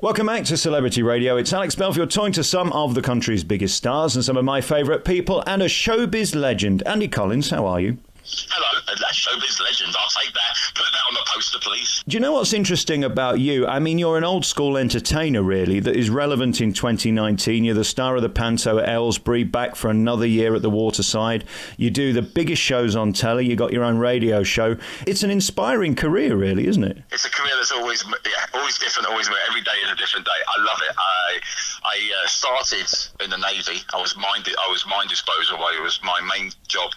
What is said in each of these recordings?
Welcome back to Celebrity Radio. It's Alex Belfield talking to some of the country's biggest stars and some of my favourite people and a showbiz legend. Andy Collins, how are you? Hello, that showbiz legend. I'll take that. Put that on the poster, please. Do you know what's interesting about you? I mean, you're an old-school entertainer, really, that is relevant in 2019. You're the star of the Panto at Aylesbury, back for another year at the Waterside. You do the biggest shows on telly. You got your own radio show. It's an inspiring career, really, isn't it? It's a career that's always different, every day is a different day. I love it. I started in the Navy. I was mine disposal. It was my main job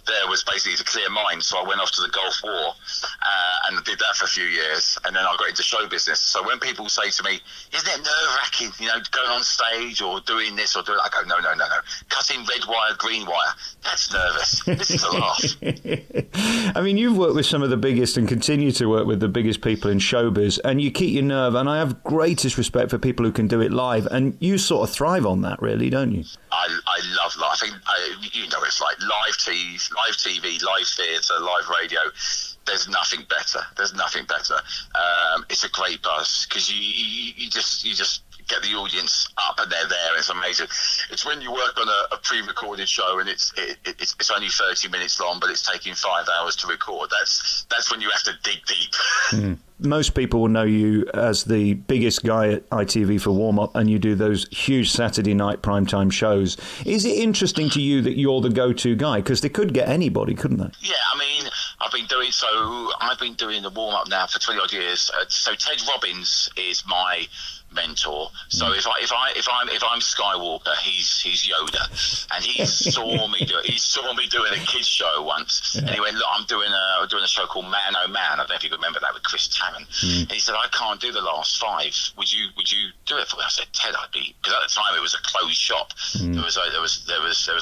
there was basically to clear mines. So I went off to the Gulf War and did that for a few years. And then I got into show business. So when people say to me, isn't it nerve-wracking, going on stage or doing this or doing that? I go, no. Cutting red wire, green wire. That's nervous. This is a laugh. I mean, you've worked with some of the biggest and continue to work with the biggest people in showbiz, and you keep your nerve, and I have greatest respect for people who can do it live, and you sort of thrive on that, really, don't you? I love live. I think, it's like live TV, live theatre, live radio. There's nothing better. It's a great buzz because you just get the audience up and they're there. It's amazing. It's when you work on a pre-recorded show and it's only 30 minutes long, but it's taking 5 hours to record. That's when you have to dig deep. Most people will know you as the biggest guy at ITV for warm-up, and you do those huge Saturday night primetime shows. Is it interesting to you that you're the go-to guy? Because they could get anybody, couldn't they? Yeah, I mean, I've been doing the warm-up now for 20 odd years. So Ted Robbins is my mentor. So if I'm Skywalker, he's Yoda, and he saw me doing a kids show once, and he went, look, I'm doing a show called Man Oh Man. I don't know if you remember that with Chris Tarrant. And he said, I can't do the last 5. Would you do it for me? I said, Ted, I'd be, because at the time it was a closed shop. There was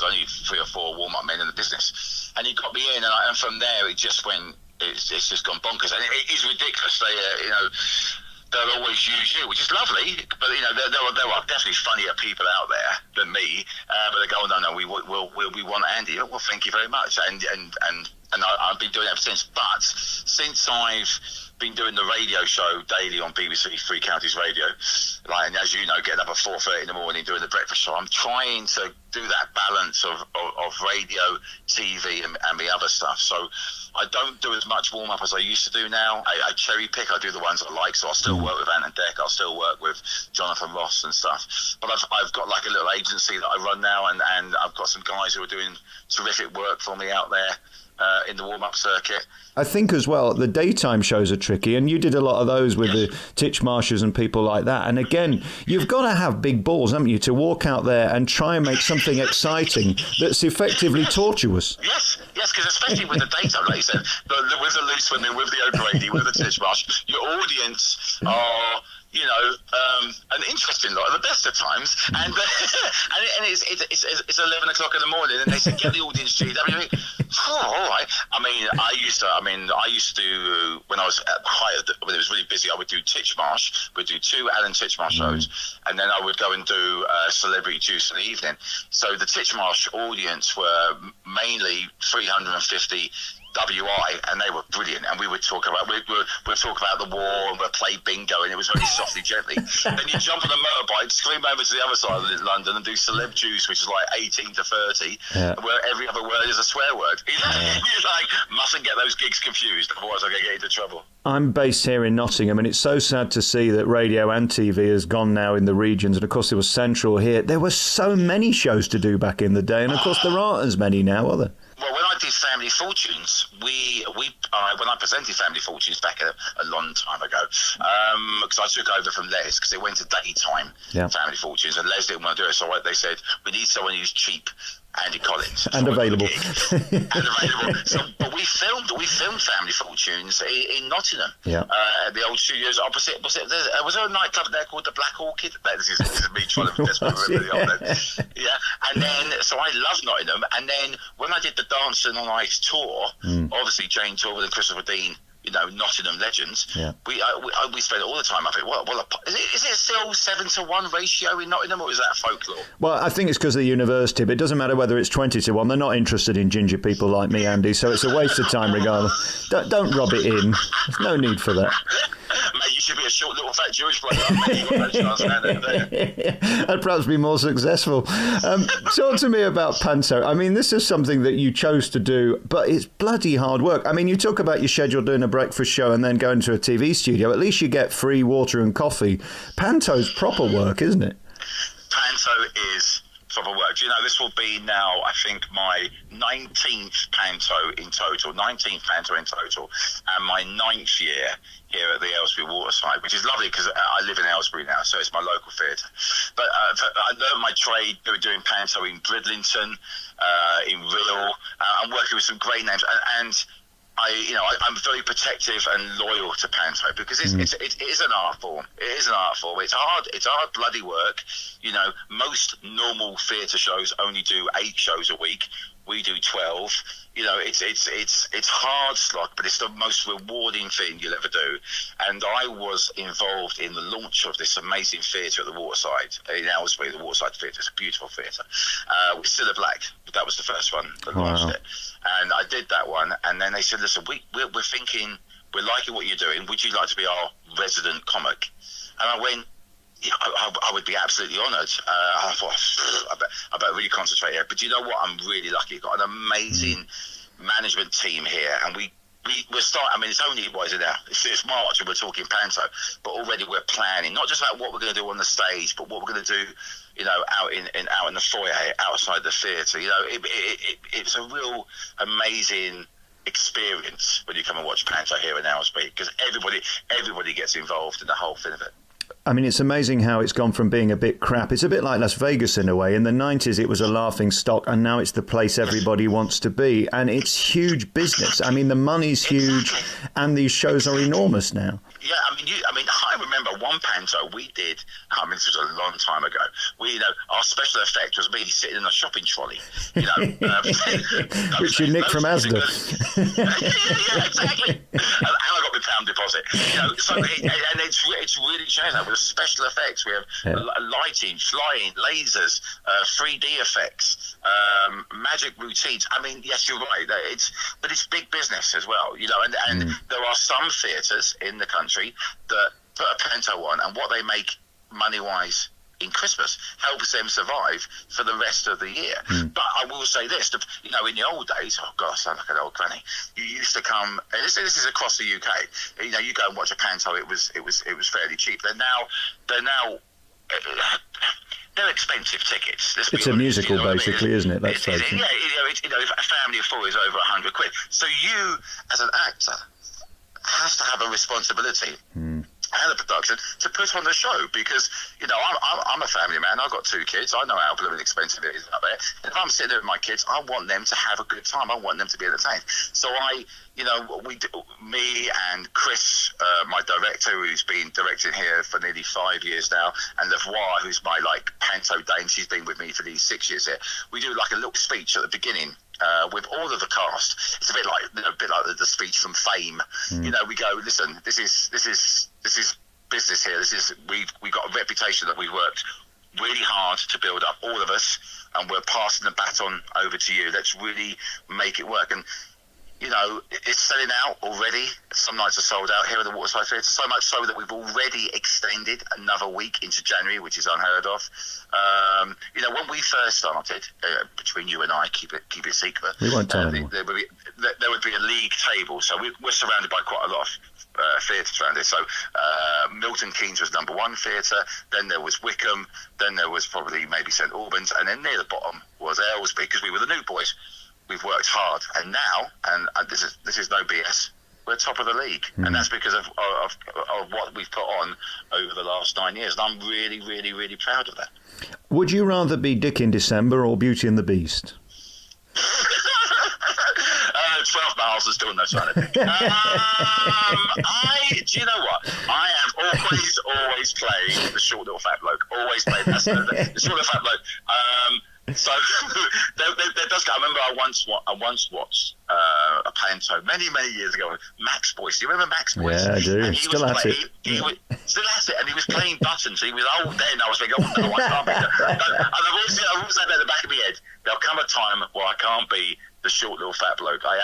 only 3 or 4 warm-up men in the business, and he got me in, and from there it just went. It's just gone bonkers, and it is ridiculous. They'll always use you, which is lovely. But there are definitely funnier people out there than me. But they go, oh, no, we want Andy. Oh, well, thank you very much. And I've been doing it ever since. But since I've been doing the radio show daily on BBC Three Counties Radio, and as you know, getting up at 4:30 in the morning doing the breakfast show, I'm trying to do that balance of radio, TV, and the other stuff. So I don't do as much warm-up as I used to do now. I cherry pick. I do the ones I like. So I'll still work with Ant and Dec. I'll still work with Jonathan Ross and stuff. But I've got like a little agency that I run now, and I've got some guys who are doing terrific work for me out there in the warm-up circuit. I think as well, the daytime shows are tricky, and you did a lot of those with the Titchmarshes and people like that. And again, you've got to have big balls, haven't you, to walk out there and try and make something exciting that's effectively tortuous. Yes, because especially with the daytime, like you said, with the loose women, with the O'Grady, with the Titchmarsh, your audience are, an interesting lot at the best of times, and it's 11 o'clock in the morning, and they say get the audience cheated. I mean, all right. I used to do when I was at the height of when it was really busy. I would do Titchmarsh. We'd do 2 Alan Titchmarsh shows, and then I would go and do Celebrity Juice in the evening. So the Titchmarsh audience were mainly 350. WI, and they were brilliant, and we would talk about we'd talk about the war, and we'd play bingo, and it was very softly, gently. Then you jump on a motorbike, scream over to the other side of London, and do Celeb Juice, which is like 18 to 30, where every other word is a swear word. You're like, mustn't get those gigs confused, otherwise I'm going to get into trouble. I'm based here in Nottingham, and it's so sad to see that radio and TV has gone now in the regions, and of course it was central here. There were so many shows to do back in the day, and of course there aren't as many now, are there? Well, when I did Family Fortunes, when I presented Family Fortunes back a long time ago, because I took over from Les, because it went to daytime Family Fortunes, and Les didn't want to do it, so they said, we need someone who's cheap. Andy Collins. And available. But we filmed Family Fortunes in Nottingham. At the old studios opposite. Was there a nightclub there called the Black Orchid? This is me trying to remember the old name. And then, so I love Nottingham. And then when I did the Dancing on Ice tour, obviously Jane Torwood and Christopher Dean, Nottingham legends. We spend all the time. I think, is it still 7-to-1 ratio in Nottingham, or is that folklore? Well, I think it's because of the university, but it doesn't matter whether it's 20-to-1. They're not interested in ginger people like me, Andy, so it's a waste of time regardless. Don't rub it in. There's no need for that. Mate, you should be a short little fat Jewish bloke. I'd perhaps be more successful. Talk to me about Panto. I mean, this is something that you chose to do, but it's bloody hard work. I mean, you talk about your schedule doing a breakfast show and then going to a TV studio. At least you get free water and coffee. Panto's proper work, isn't it? Panto is proper work. Do you know, this will be now, I think, my 19th Panto in total, and my 9th year here at the Aylesbury Waterside, which is lovely because I live in Aylesbury now, so it's my local theatre. But I learned my trade doing Panto in Bridlington, in Rhyl. I'm working with some great names, and I'm very protective and loyal to Panto because it is an art form. It is an art form. It's hard bloody work. You know, most normal theatre shows only do 8 shows a week. We do 12. You know, it's hard slog, but it's the most rewarding thing you'll ever do. And I was involved in the launch of this amazing theatre at the Waterside in Aylesbury. The Waterside Theatre. It's a beautiful theatre. With Cilla Black, that was the first one that launched it. And I did that one, and then they said, listen, we're thinking, we're liking what you're doing. Would you like to be our resident comic? And I went, yeah, I would be absolutely honoured. I thought, I better really concentrate here. But you know what? I'm really lucky. I've got an amazing management team here, and we're starting. I mean, it's only it's March, and we're talking Panto, but already we're planning not just about what we're going to do on the stage, but what we're going to do, you know, out in the foyer, outside the theatre. You know, it's a real amazing experience when you come and watch Panto here in Aylesbury, because everybody gets involved in the whole thing of it. I mean, it's amazing how it's gone from being a bit crap. It's a bit like Las Vegas in a way. In the 90s, it was a laughing stock, and now it's the place everybody wants to be. And it's huge business. I mean, the money's huge, and these shows are enormous now. Yeah, I remember one Panto we did. I mean, this was a long time ago. Our special effect was me sitting in a shopping trolley. You know, which you nicked from Asda. yeah, exactly. And I got my pound deposit. You know, so it's really changed. With special effects, we have lighting, flying, lasers, 3D effects, magic routines. I mean, yes, you're right. But it's big business as well. You know, and there are some theatres in the country that put a Panto on, and what they make money-wise in Christmas helps them survive for the rest of the year. But I will say this, you know, in the old days, oh God, I sound like an old granny. You used to come, and this is across the UK. You know, you go and watch a Panto, it was fairly cheap. They're expensive tickets. It's a musical, basically, isn't it? That's if a family of 4 is over £100. So you, as an actor, has to have a responsibility and a production to put on the show, because, you know, I'm a family man. I've got 2 kids. I know how blooming expensive it is out there. And if I'm sitting there with my kids, I want them to have a good time. I want them to be entertained. So me and Chris, my director, who's been directing here for nearly 5 years now, and Lavoie, who's my Panto dame, she's been with me for these 6 years here. We do a little speech at the beginning. With all of the cast, it's a bit like the speech from Fame. You know, we go, listen, this is business here. We got a reputation that we worked really hard to build up, all of us, and we're passing the baton over to you. Let's really make it work. And you know, it's selling out already. Some nights are sold out here at the Waterside Theatre, so much so that we've already extended another week into January, which is unheard of. You know, when we first started, between you and I, keep it secret. We won't tell anyone. There would be a league table, so we're surrounded by quite a lot of theatres around here. So Milton Keynes was number 1 theatre, then there was Wickham, then there was probably maybe St Albans, and then near the bottom was Aylesbury, because we were the new boys. We've worked hard, and now, and this is no BS, we're top of the league, and that's because of what we've put on over the last 9 years, and I'm really, really, really proud of that. Would you rather be Dick in December or Beauty and the Beast? 12 miles is still no sign of Dick. Do you know what? I have always played the short little fat bloke. Always played the short little fat bloke. So there does. I remember I once watched a Panto many years ago. Max Boyce. Do you remember Max Boyce? Yeah, I do. Still at it. Still at it, and he was playing buttons. He was old then. I was thinking, oh no, I can't be. And I've always had that in the back of my head. there'll come a time where I can't be the short little fat bloke. Maybe I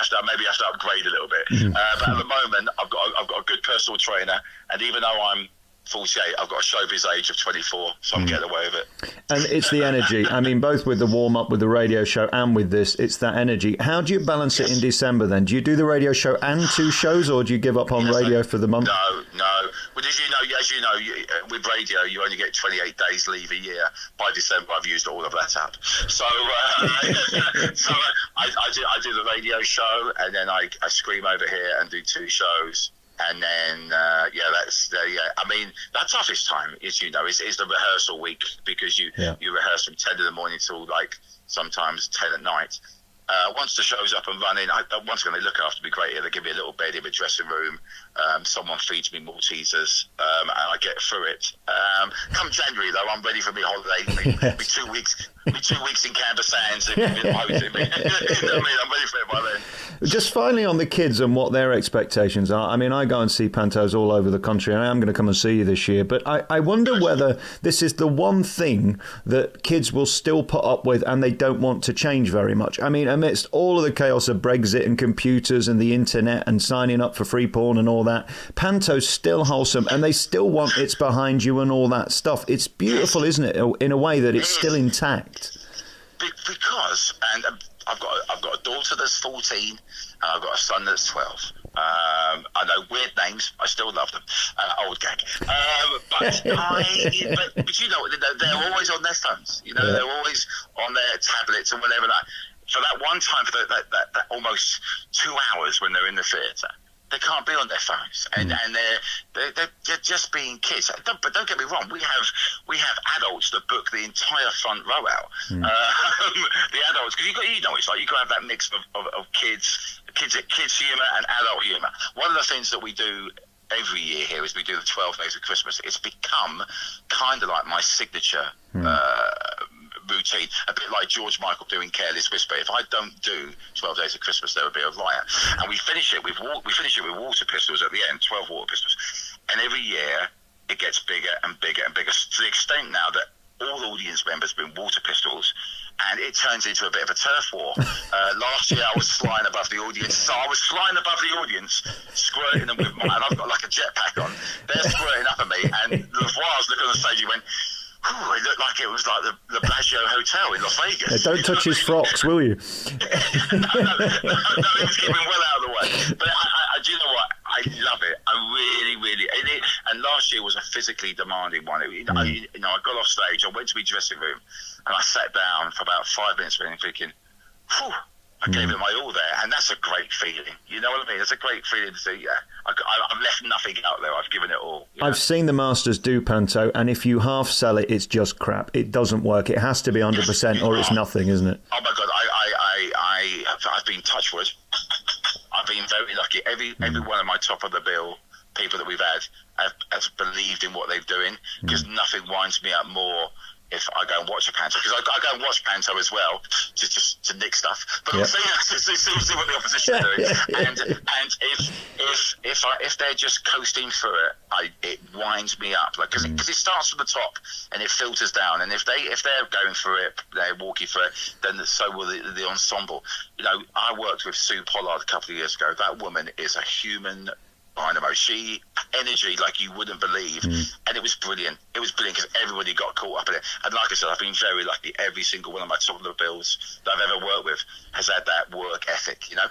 have to upgrade a little bit. But at the moment, I've got a good personal trainer, and even though I'm 48, I've got a showbiz age of 24, so I'm getting away with it. And it's the energy. I mean, both with the warm-up, with the radio show, and with this, it's that energy. How do you balance it in December, then? Do you do the radio show and 2 shows, or do you give up on radio for the month? No. Well, as you know, with radio, you only get 28 days leave a year. By December, I've used all of that up. So, so I do the radio show, and then I scream over here and do 2 shows. And then, that's I mean, that toughest time, as you know, is the rehearsal week, because you rehearse from 10 in the morning till like sometimes 10 at night. Once the show's up and running, once again, they look after me great. They give me a little bed in my dressing room. Someone feeds me Maltesers, and I get through it. Come January, though, I'm ready for my holiday. Be 2 weeks. Be 2 weeks in Canberra Sands. You know what I mean? I'm ready for it by then. Just finally on the kids and what their expectations are. I mean, I go and see pantos all over the country, and I am going to come and see you this year. But I wonder whether this is the one thing that kids will still put up with and they don't want to change very much. I mean, amidst all of the chaos of Brexit and computers and the internet and signing up for free porn and all that, panto's still wholesome, and they still want It's Behind You and all that stuff. It's beautiful, isn't it, in a way that it's still intact? Because, and I've got a daughter that's 14, and I've got a son that's 12. I know weird names. I still love them. Old gag. But you know, they're always on their phones. You know, they're always on their tablets and whatever. For that one time, for that almost 2 hours when they're in the theatre, they can't be on their phones, and they're just being kids. But don't get me wrong, we have adults that book the entire front row out. The adults, because you know, it's like you got to have that mix of kids humour and adult humour. One of the things that we do every year here is we do the 12 Days of Christmas. It's become kind of like my signature routine, a bit like George Michael doing Careless Whisper. If I don't do 12 Days of Christmas, there would be a riot. And we finish it with water pistols at the end, 12 water pistols. And every year it gets bigger and bigger and bigger, to the extent now that all audience members bring water pistols, and it turns into a bit of a turf war. Last year I was flying above the audience, squirting them with mine. I've got like a jetpack on. They're squirting up at me, and the was looking on the stage, he went, it looked like it was like the Bellagio Hotel in Las Vegas. Don't touch his frocks, will you? no, he was keeping well out of the way. But do you know what? I love it. I really. And last year was a physically demanding one. I got off stage, I went to my dressing room, and I sat down for about 5 minutes thinking, whew, I gave it my all there, and that's a great feeling. You know what I mean? It's a great feeling to see, I've left nothing out there. I've given it all. I've seen the masters do panto, and if you half sell it, it's just crap. It doesn't work. It has to be 100% or it's nothing, isn't it? Oh, my God. I've been touch wood. I've been very lucky. Every one of my top of the bill people that we've had have believed in what they're doing, because nothing winds me up more if I go and watch a panto, because I go and watch panto as well to nick stuff, but also to see what the opposition are doing. And if they're just coasting through it winds me up, like because it starts from the top and it filters down, and if they're going through it, they're walking through it, then so will the ensemble. You know, I worked with Sue Pollard a couple of years ago. That woman is a human dynamo. She energy like you wouldn't believe, and it was brilliant. It was brilliant because everybody got caught up in it. And like I said, I've been very lucky. Every single one of my top of the bills that I've ever worked with has had that work ethic. You know,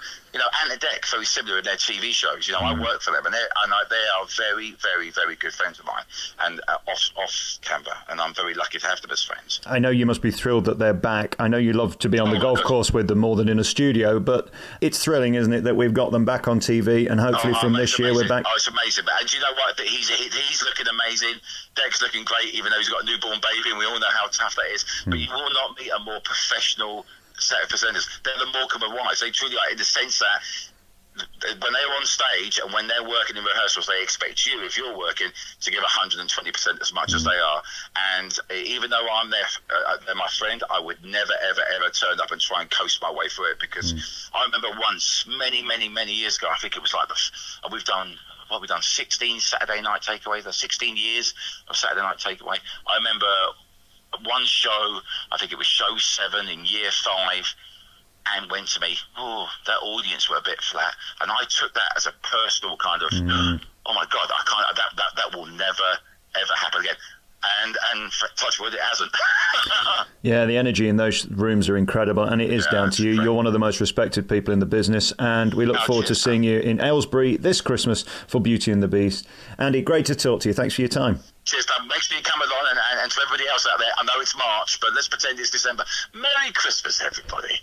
Ant and Dec, very similar in their TV shows. You know, I work for them, and they are very, very, very good friends of mine, and off camera, and I'm very lucky to have them as friends. I know you must be thrilled that they're back. I know you love to be on the golf course with them more than in a studio, but it's thrilling, isn't it, that we've got them back on TV, and hopefully from this year we're back. Oh, it's amazing. And do you know what? He's looking amazing. Dec's looking great, even though he's got a newborn baby, and we all know how tough that is. But you will not meet a more professional set of presenters. They're the Morecambe and Wise. They truly are, in the sense that when they're on stage and when they're working in rehearsals, they expect you, if you're working, to give 120% as much as they are. And even though I'm they're my friend, I would never, ever turn up and try and coast my way through it, because I remember once, many, many, many years ago, I think it was like we've done 16 Saturday night takeaways, 16 years of Saturday night takeaway. I remember one show, I think it was show 7 in year 5, and went to me, oh, that audience were a bit flat. And I took that as a personal kind of, oh my God, I can't, that will never, ever happen again. And for touch wood, it hasn't. Yeah, the energy in those rooms are incredible, and it is down to you. You're one of the most respected people in the business, and we look forward to seeing you in Aylesbury this Christmas for Beauty and the Beast. Andy, great to talk to you. Thanks for your time. Cheers, Dan. Make sure you come along, and to everybody else out there, I know it's March, but let's pretend it's December. Merry Christmas, everybody.